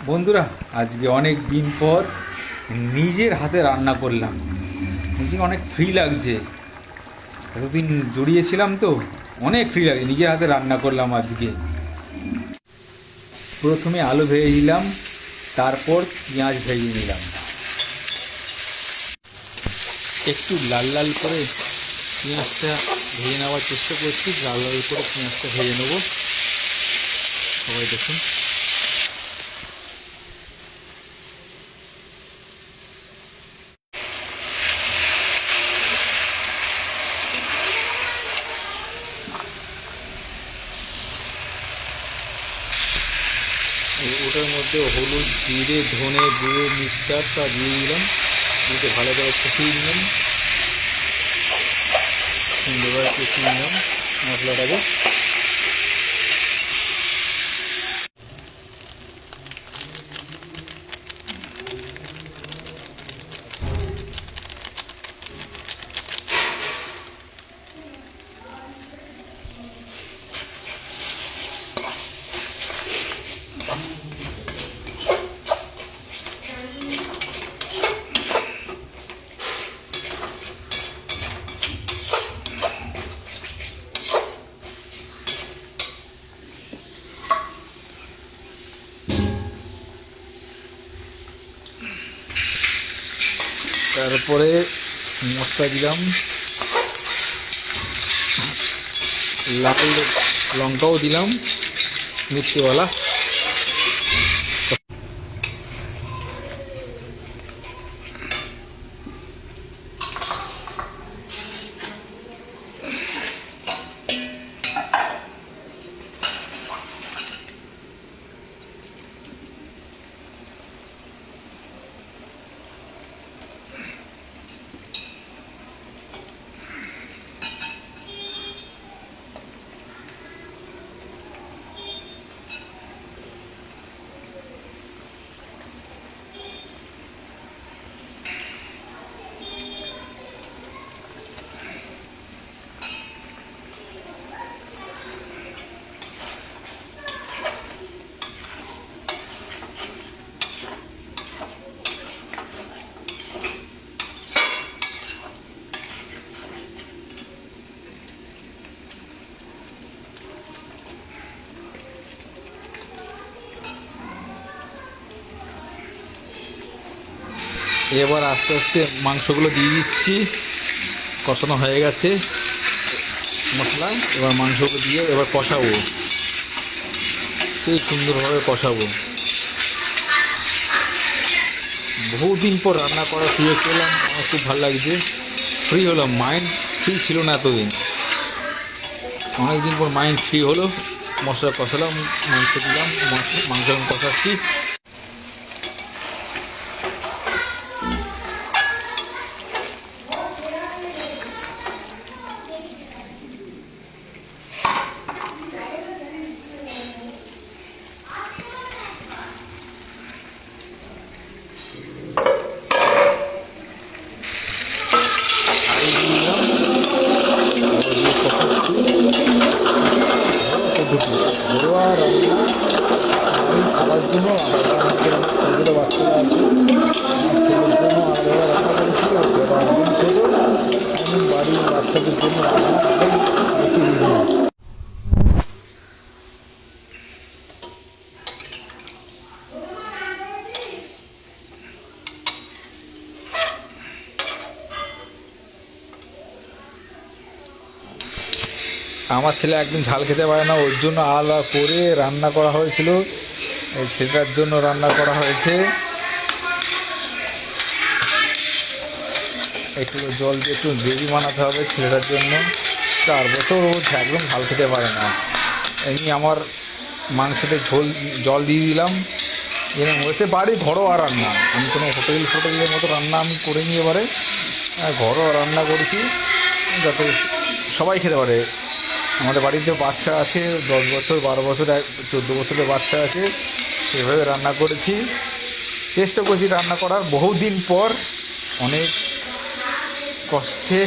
বন্ধুরা, আজকে অনেক দিন পর নিজের হাতে রান্না করলাম। নিজেকে অনেক ফ্রি লাগছে। এতদিন জড়িয়েছিলাম তো, অনেক ফ্রি লাগে। নিজের হাতে রান্না করলাম আজকে। প্রথমে আলু ভেজে নিলাম, তারপর পেঁয়াজ ভেজে নিলাম। একটু লাল লাল করে পেঁয়াজটা ভেজে নেওয়ার চেষ্টা করছি। লাল লাল করে পেঁয়াজটা ভেজে নেবো। সবাই দেখুন। ওটার মধ্যে হলুদ, জিরে, ধনে গুঁড়ো, মিক্সচারটা দিয়ে দিলাম। দিয়ে ভালো করে কষিয়ে নিলাম। সুন্দরভাবে কষিয়ে নিলাম মশলাটাকে। তারপরে মশলা দিলাম, লাল লঙ্কাও দিলাম মিষ্টিওয়ালা। এবার আস্তে আস্তে মাংসগুলো দিয়ে দিচ্ছি। কষানো হয়ে গেছে মশলা। এবার মাংসগুলো দিয়ে এবার কষাবো, সেই সুন্দরভাবে কষাবো। বহুদিন পর রান্না করার সুযোগ পেলাম, আমার খুব ভালো লাগছে। ফ্রি হলাম, মাইন্ড ফ্রি ছিল না এতদিন। অনেকদিন পর মাইন্ড ফ্রি হলো। মশলা কষালাম, মাংস দিলাম, মাংস কষাচ্ছি। ঘরোয়া রান্না আমি খাবার জন্য আলাদা, আমাদের ছোটো বাচ্চারা আছে, আমার ছেলের জন্য আলাদা রান্না করেছিল। এবার আমি ছোটো, আমি বাড়ির বাচ্চাদের জন্য রান্না বেশি দিই। আমার ছেলে একদিন ঝাল খেতে পারে না, ওর জন্য আলাদা করে রান্না করা হয়েছিল। এই ছেলেটার জন্য রান্না করা হয়েছে। একটু জল দিয়ে একটু গ্রেভি বানাতে হবে ছেলেটার জন্য। 4 বছর, ও একদম ঝাল খেতে পারে না। এমনি আমার মাংসতে জল দিয়ে দিলাম। এরকম হয়েছে বাড়ি ঘরোয়া রান্না। আমি কোনো হোটেলের মতো রান্না আমি করিনি। এবারে ঘরোয়া রান্না করেছি যাতে সবাই খেতে পারে। আমাদের বাড়িতে বাচ্চা আছে, 10 বছর, 12 বছর, 14 বছরের বাচ্চা আছে। সেভাবে রান্না করেছি, চেষ্টা করছি রান্না করার। বহুদিন পর অনেক কষ্টে